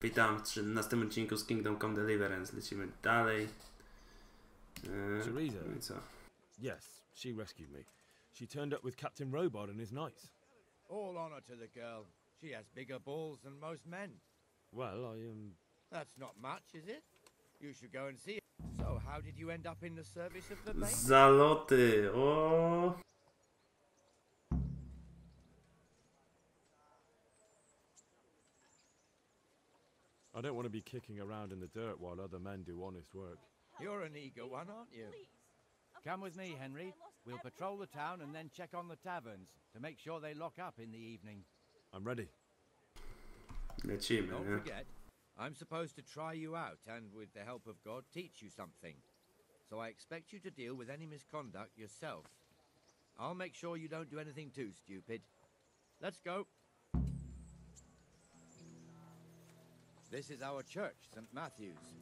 Witam w 13 odcinku z Kingdom Come Deliverance. Lecimy dalej. Teresa. No i co? Yes, she rescued me. She turned up with Captain Robot and his knights. All honor to the girl. She has bigger balls than most men. Well, That's not much, is it? You should go and see it. So, how did you end up in the service of the Bane? Zaloty! O! I don't want to be kicking around in the dirt while other men do honest work. You're an eager one, aren't you? Come with me, Henry. We'll patrol the town and then check on the taverns to make sure they lock up in the evening. I'm ready. Lecimy, Don't nie? forget, I'm supposed to try you out and, with the help of God, teach you something. So I expect you to deal with any misconduct yourself. I'll make sure you don't do anything too stupid. Let's go. This is our church, St. Matthew's.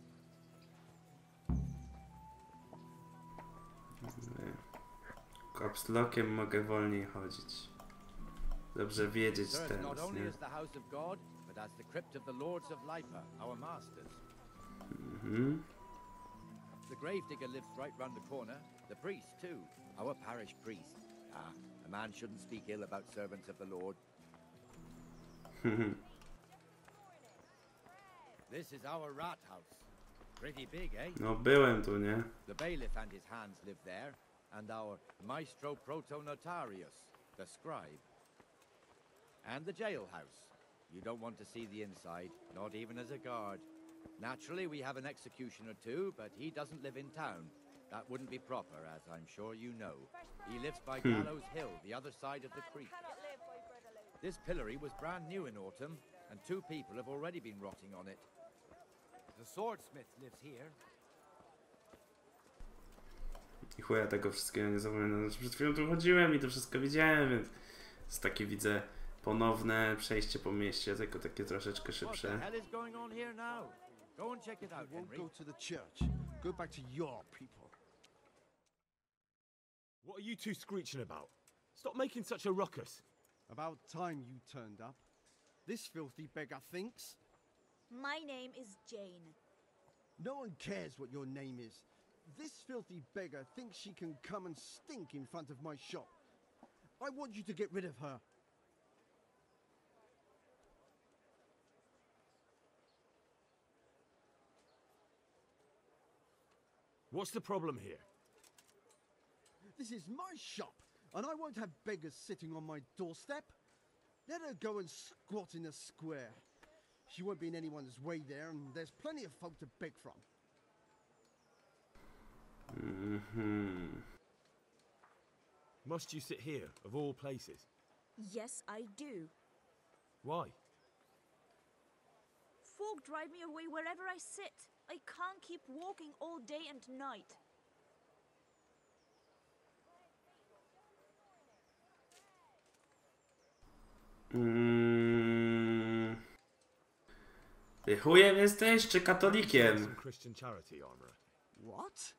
Kapslokiem mogę wolniej chodzić. Dobrze wiedzieć Serves teraz, not only nie? as the house of God, but as the crypt of the Lords of Lipa, our masters. The gravedigger lives right round the corner. The priest, too. Our parish priest. Ah, a man shouldn't speak ill about servants of the Lord. This is our rat house. Pretty big, eh? No byłem tu, nie? The bailiff and his hands live there, and our maestro protonotarius, the scribe. And the jailhouse. You don't want to see the inside, not even as a guard. Naturally, we have an executioner too, but he doesn't live in town. That wouldn't be proper, as I'm sure you know. He lives by Gallows Hill, the other side of the creek. This pillory was brand new in autumn, and 2 people have already been rotting on it. The swordsmith lives here. I chuja tego wszystkiego nie zapamiętam. Przed chwilą tu chodziłem i to wszystko widziałem, więc jest takie, widzę, ponowne przejście po mieście, tylko takie troszeczkę What the szybsze. hell is going on here now? Go and check it out, Won't Henry. go to the church. Go back to your people. What are you two screeching about? Stop making such a ruckus. About time you turned up. This filthy beggar thinks. My name is Jane. No one cares what your name is. This filthy beggar thinks she can come and stink in front of my shop. I want you to get rid of her. What's the problem here? This is my shop, and I won't have beggars sitting on my doorstep. Let her go and squat in a square. She won't be in anyone's way there, and there's plenty of folk to beg from. Must you sit here, of all places? Yes, I do. Why? Folk drive me away wherever I sit. I can't keep walking all day and night. Ty chujem jesteś, czy katolikiem? Some Christian charity armor. What?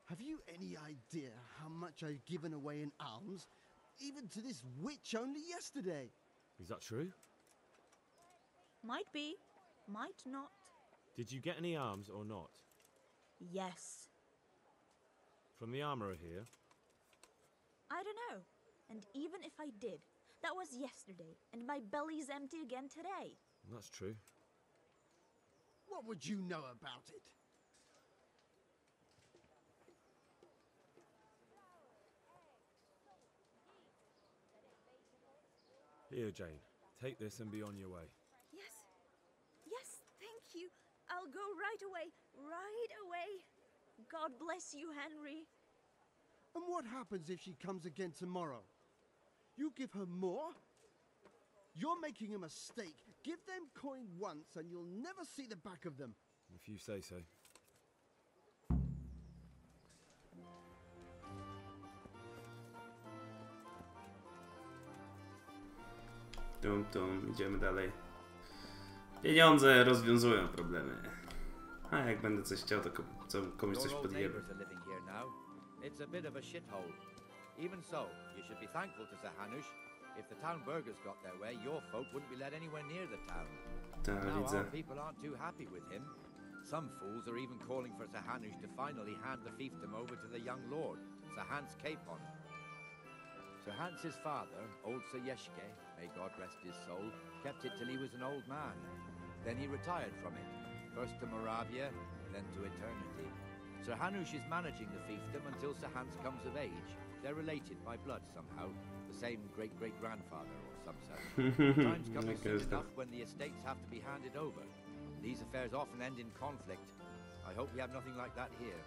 Have you any idea how much I've given away in alms? Even to this witch only yesterday. Is that true? Might be, might not. Did you get any arms or not? Yes. From the armourer here? I don't know. And even if I did, that was yesterday, and my belly's empty again today. That's true. What would you know about it? Here, Jane. Take this and be on your way. Yes. Yes, thank you. I'll go right away. Right away. God bless you, Henry. And what happens if she comes again tomorrow? You give her more? You're making a mistake. Give them coin once and you'll never see the back of them. If you say so. Idziemy dalej. Pieniądze rozwiązują problemy. A jak będę coś chciał, to komuś coś Your old podjemy. neighbors are living here now. It's a bit of a shithole. Even so, you should be thankful to Sir Hanush. If the town burghers got their way, your folk wouldn't be let anywhere near the town. Tak, Now widzę. our people aren't too happy with him. Some fools are even calling for Sir Hanush to finally hand the fiefdom over to the young lord, Sir Hans Capon. Sir Hans's father, old Sir Yeshke, may God rest his soul, kept it till he was an old man. Then he retired from it, first to Moravia, then to eternity. Sir Hanush is managing the fiefdom until Sir Hans comes of age. They're related by blood somehow, the same great-great-grandfather or some such. Time's coming soon enough when the estates have to be handed over. These affairs often end in conflict. I hope we have nothing like that here.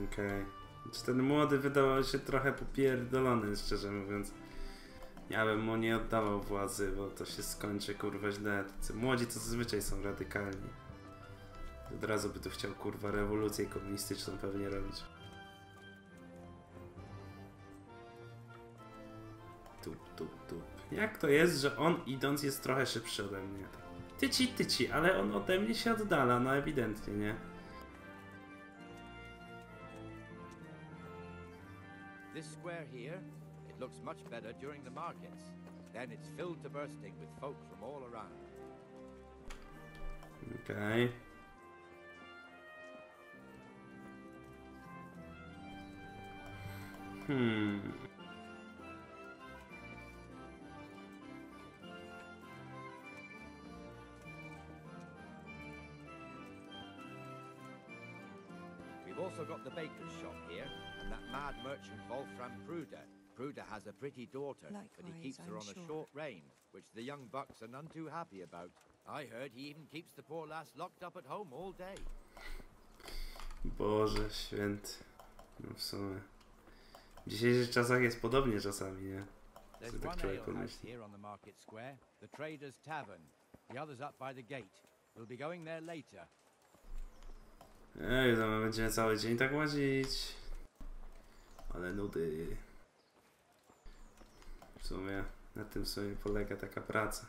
Okej. Znaczy ten młody wydawał się trochę popierdolony, szczerze mówiąc. Ja bym mu nie oddawał władzy, bo to się skończy kurwa źle. Tacy młodzi to zazwyczaj są radykalni. Od razu by tu chciał kurwa rewolucję komunistyczną pewnie robić. Tup. Jak to jest, że on idąc jest trochę szybszy ode mnie? Tyci, ale on ode mnie się oddala, no ewidentnie, nie? This square here, it looks much better during the markets. Then it's filled to bursting with folk from all around. Okej. We've also got the baker's shop here, and that mad merchant Wolfram Pruder. Pruder has a pretty daughter, but he Likewise, keeps her I'm on a sure. short rein, which the young bucks are none too happy about. I heard he even keeps the poor lass locked up at home all day. Boże święty. No w sumie. W dzisiejszych czasach jest podobnie czasami, nie? There's Co tak one człowiek ale house pomyśli. here on the market square, the Trader's Tavern. The other's up by the gate. We'll be going there later. Ej, to my będziemy cały dzień tak łazić. Ale nudy. W sumie na tym sobie polega taka praca.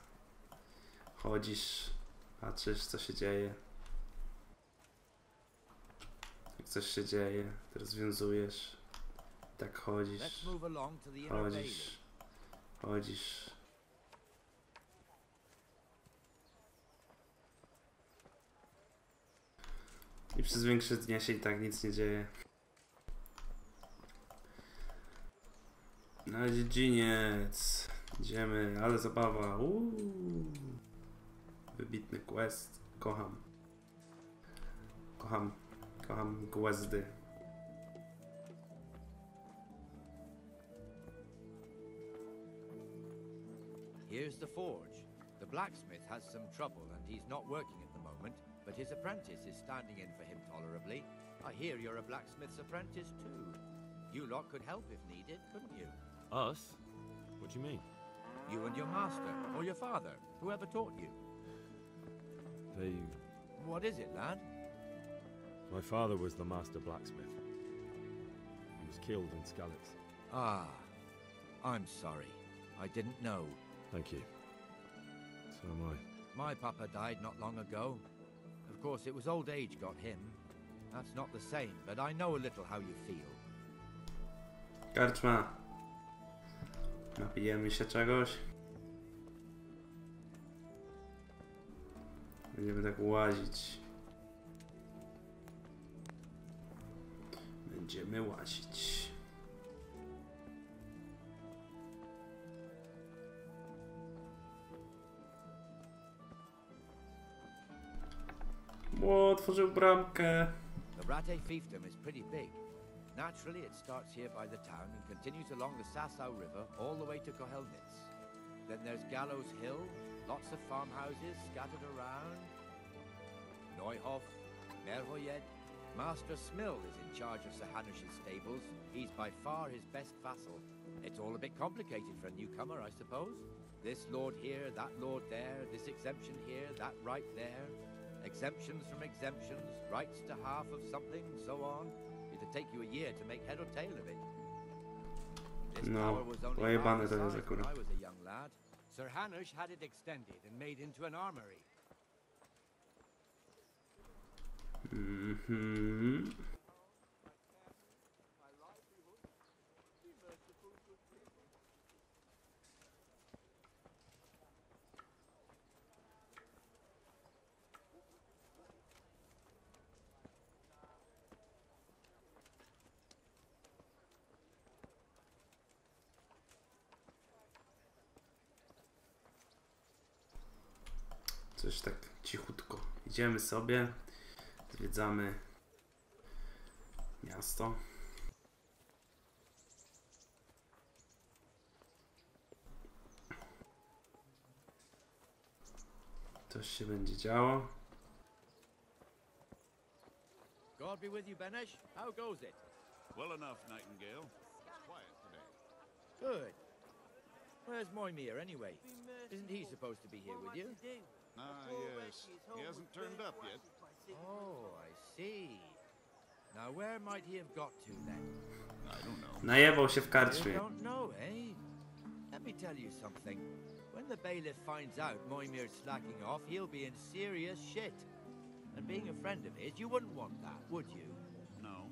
Chodzisz, patrzysz co się dzieje. Jak coś się dzieje, to rozwiązujesz. Tak chodzisz, Let's move along to the inner bailey. chodzisz. I przez większe dnia się i tak nic nie dzieje. Na dziedziniec. Idziemy, ale zabawa. Wybitny quest. Kocham questy. Here's the forge. The blacksmith has some trouble and he's not working at the moment, but his apprentice is standing in for him tolerably. I hear you're a blacksmith's apprentice too. You lot could help if needed, couldn't you? Us? What do you mean? You and your master, or your father, whoever taught you. They... What is it, lad? My father was the master blacksmith. He was killed in Skalitz. Ah, I'm sorry. I didn't know. Thank you. So am I. My papa died not long ago. Of course, it was old age got him. That's not the same, but I know a little how you feel. Karczma. Napijemy się czegoś. Będziemy tak łazić. Będziemy łazić. O, otworzył bramkę. The Rate fiefdom is pretty big. Naturally, it starts here by the town and continues along the Sasau River all the way to Kohelnitz. Then there's Gallows Hill, lots of farmhouses scattered around. Neuhof, Merhoyed. Master Smill is in charge of Sir Hanush's stables. He's by far his best vassal. It's all a bit complicated for a newcomer, I suppose. This lord here, that lord there, this exemption here, that right there. Exemptions from exemptions, rights to half of something, so on. It'd take you a year to make head or tail of it. This No, power was only pojebane half the to jest size when akurat. I was a young lad. Sir Hanush had it extended and made into an armory. Coś tak cichutko. Idziemy sobie, zwiedzamy miasto. Coś się będzie działo. God be with you, Benesh. How goes it? Well enough, Nightingale. It's quiet today. Good. Where's Moimir, anyway? Isn't he supposed to be here with you? Ah, yes. He hasn't turned up yet. Oh, I see. Now, where might he have got to, then? I don't know. Najebał się w You karczmie. don't know, eh? Let me tell you something. When the bailiff finds out Moimir's slacking off, he'll be in serious shit. And being a friend of his, you wouldn't want that, would you? No.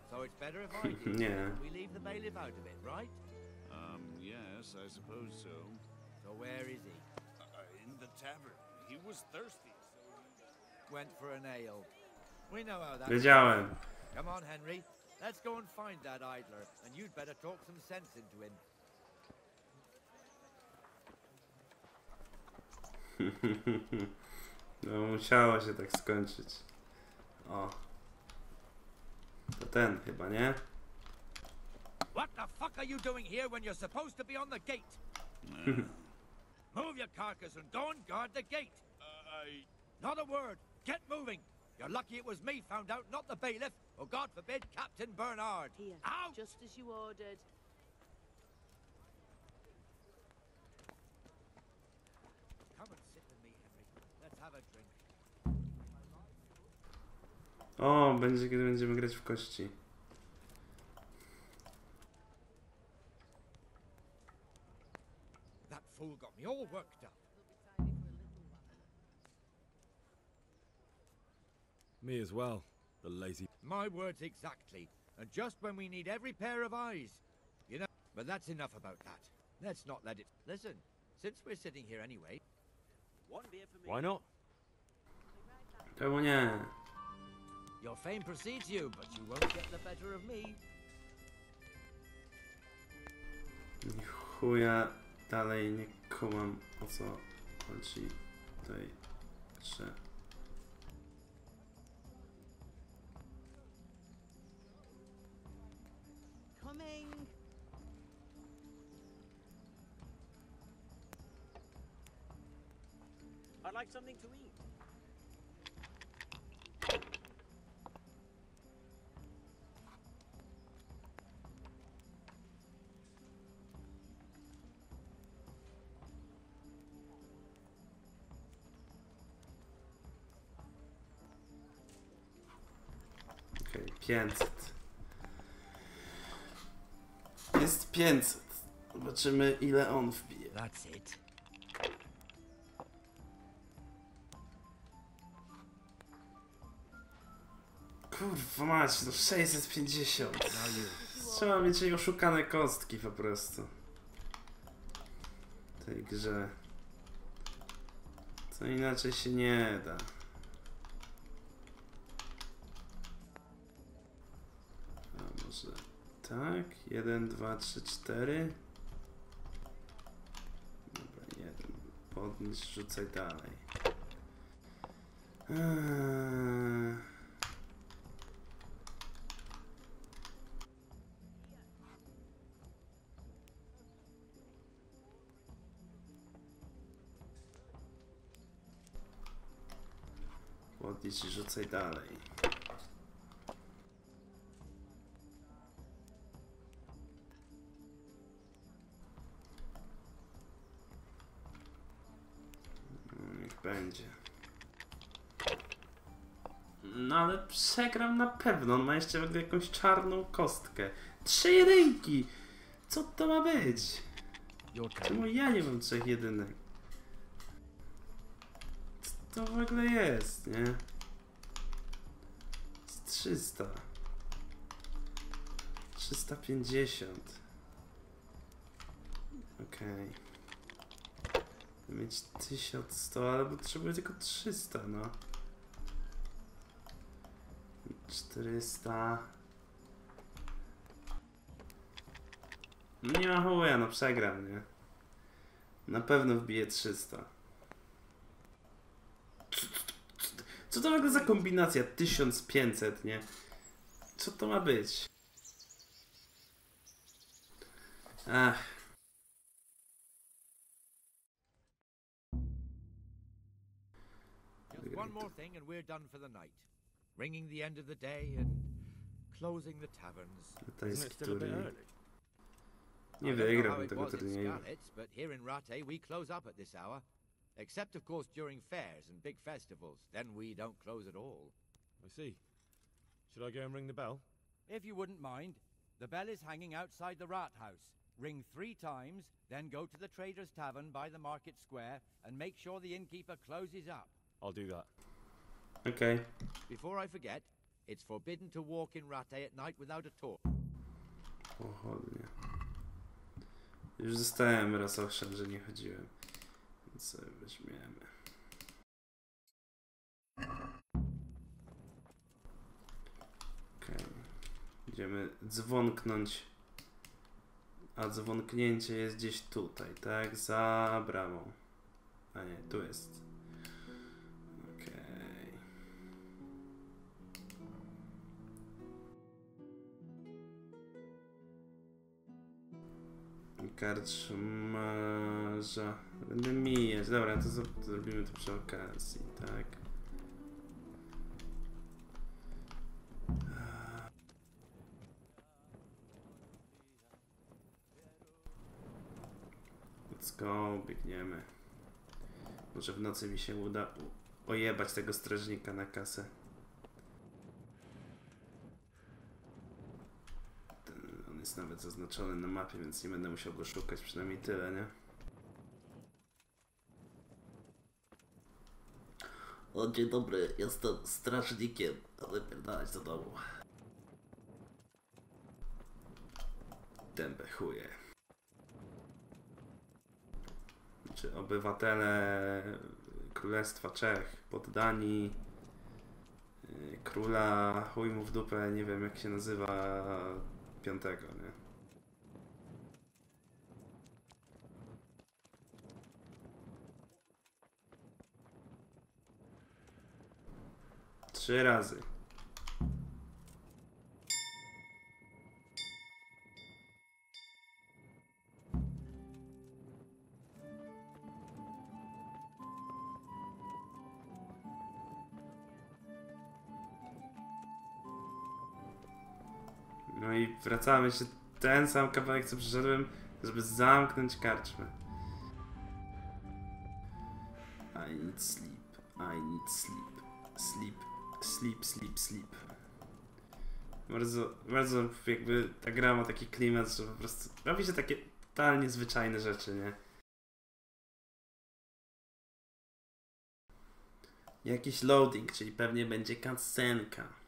So it's better if I do. Nie. We leave the bailiff out of it, right? Yes, I suppose so. So where is he? In the tavern. He was thirsty, so Went for an ale. We know how that Wiedziałem. Come on, Henry. Let's go and find that idler, and you'd better talk some sense into him. No musiało się tak skończyć. O. To ten chyba, nie? What the fuck are you doing here when you're supposed to be on the gate? Move your carcass and go and guard the gate. Not a word. Get moving. You're lucky it was me found out, not the bailiff, or God forbid, Captain Bernard. Here, Out! just as you ordered. Come and sit with me, Henry. Let's have a drink. O, będzie kiedy będziemy grać w kości. That fool got me all worked up. Me as well, the lazy. My words exactly. And just when we need every pair of eyes. You know, but that's enough about that. Let's not let it... Listen, since we're sitting here anyway... One beer for me. Why not? Czemu nie? Your fame precedes you, but you won't get the better of me. Ni chuja dalej nie kumam, o co chodzi tutaj, że... Coming. I'd like something to eat. Okej, 500. Jest 500. Zobaczymy ile on wbije. That's it. Kurwa mać, no 650. Now you. Trzeba mieć jej oszukane kostki po prostu. W tej grze. Co inaczej się nie da. A może tak? 1, 2, 3, 4. Dobra, 1. Podnieś, rzucaj dalej. Podnieś i rzucaj dalej. No, niech będzie. No ale przegram na pewno. On ma jeszcze w ogóle jakąś czarną kostkę. 3 jedynki! Co to ma być? Your turn. Czemu ja nie mam 3 jedynek? Co to w ogóle jest, nie? Z 300. 350. Okej. Mieć 1100, ale potrzebuję tylko 300, no. 400. Nie ma chuja, no przegram, nie? Na pewno wbiję 300. Co to w ogóle za kombinacja? 1500, nie? Co to ma być? Ach. Just one more thing and we're done for the night. Ringing the end of the day and closing the taverns. Isn't it still a bit early? Nie I don't know how wygrałbym it tego was in turnieju. Scarlet's, but here in Rattay we close up at this hour. Except of course during fairs and big festivals. Then we don't close at all. I see. Should I go and ring the bell? If you wouldn't mind, the bell is hanging outside the rat house. Ring 3 times, then go to the Trader's Tavern by the market square and make sure the innkeeper closes up. I'll do that. Okej. Before I forget, it's forbidden to walk in Rattay at night without a torch. Pochodnie. Już zostałem rososzem, że nie chodziłem. Więc sobie weźmiemy. Okej. Idziemy dzwonknąć. A dzwonknięcie jest gdzieś tutaj, tak? Za bramą. A nie, tu jest. Okej. Karczmarza. Będę mijać. Dobra, to zrobimy to przy okazji, tak? Let's go, biegniemy. Może w nocy mi się uda ojebać tego strażnika na kasę. On jest nawet zaznaczony na mapie, więc nie będę musiał go szukać, przynajmniej tyle, nie? O, dzień dobry, jestem strażnikiem, ale pierdalać do domu. Dębę chuje. Czy obywatele Królestwa Czech, poddani króla, chuj mu w dupę, nie wiem jak się nazywa, 5, nie? Trzy razy. No i wracamy jeszcze ten sam kawałek, co przyszedłem, żeby zamknąć karczmę. I need sleep, I need sleep, sleep, sleep, sleep, sleep. Bardzo jakby ta gra ma taki klimat, że po prostu robi się takie totalnie zwyczajne rzeczy, nie? Jakiś loading, czyli pewnie będzie cutscenka.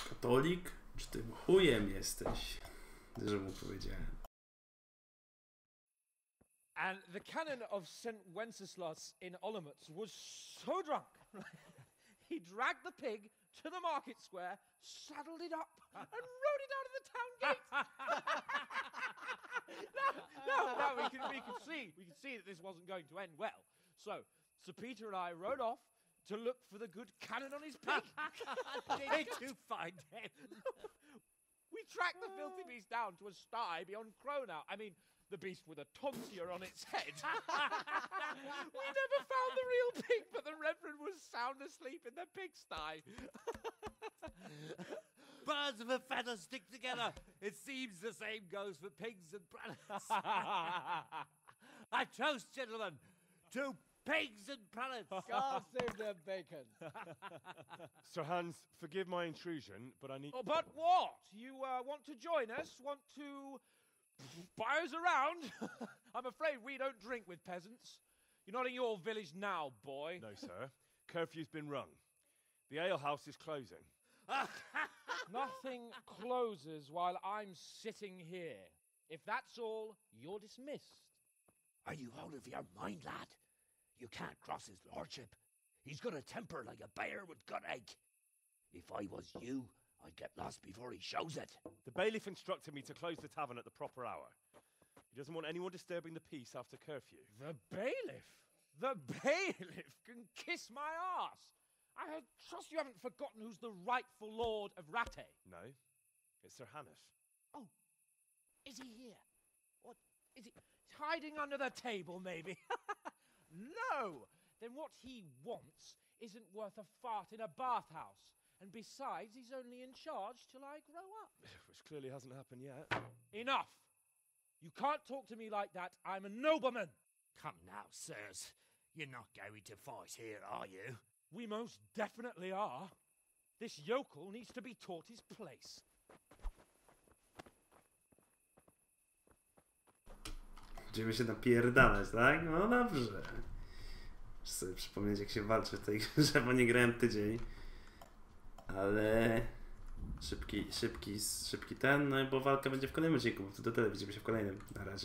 Katolik? Czy tym chujem jesteś? Że mu powiedziałem. And the canon of St. Wenceslas in Olomouc was so drunk, he dragged the pig to the market square, saddled it up, and rode it out of the town gate. no, we can see that this wasn't going to end well. So, Sir Peter and I rode off to look for the good canon on his pig. Did you find him? We tracked the filthy beast down to a sty beyond Cronau. I mean, the beast with a tonsure on its head. We never found the real pig, but the Reverend was sound asleep in the pigsty. Birds of a feather stick together. It seems the same goes for pigs and planets. I toast, gentlemen, to pigs and planets. God save the bacon. Sir Hans, forgive my intrusion, but I need... Oh, but what? You want to join us? Want to buy us around? I'm afraid we don't drink with peasants. You're not in your village now, boy. No, sir. Curfew's been rung. The alehouse is closing. Nothing closes while I'm sitting here. If that's all, you're dismissed. Are you out of your mind, lad? You can't cross his lordship. He's got a temper like a bear with gut ache. If I was you, I'd get lost before he shows it. The bailiff instructed me to close the tavern at the proper hour. He doesn't want anyone disturbing the peace after curfew. The bailiff? The bailiff can kiss my arse! I trust you haven't forgotten who's the rightful lord of Rattay. No, it's Sir Hannes. Oh, is he here? What, is he hiding under the table, maybe? No! Then what he wants isn't worth a fart in a bathhouse. And besides, he's only in charge till I grow up. Which clearly hasn't happened yet. Enough! You can't talk to me like that. I'm a nobleman. Come now, sirs. You're not going to fight here, are you? We most definitely are. This yokel needs to be taught his place. Będziemy się napierdalać, tak? No dobrze. Muszę sobie przypomnieć, jak się walczy w tej grze, bo nie grałem tydzień. Ale... Szybki ten, no bo walka będzie w kolejnym odcinku, bo to tyle, widzimy się w kolejnym. Na razie.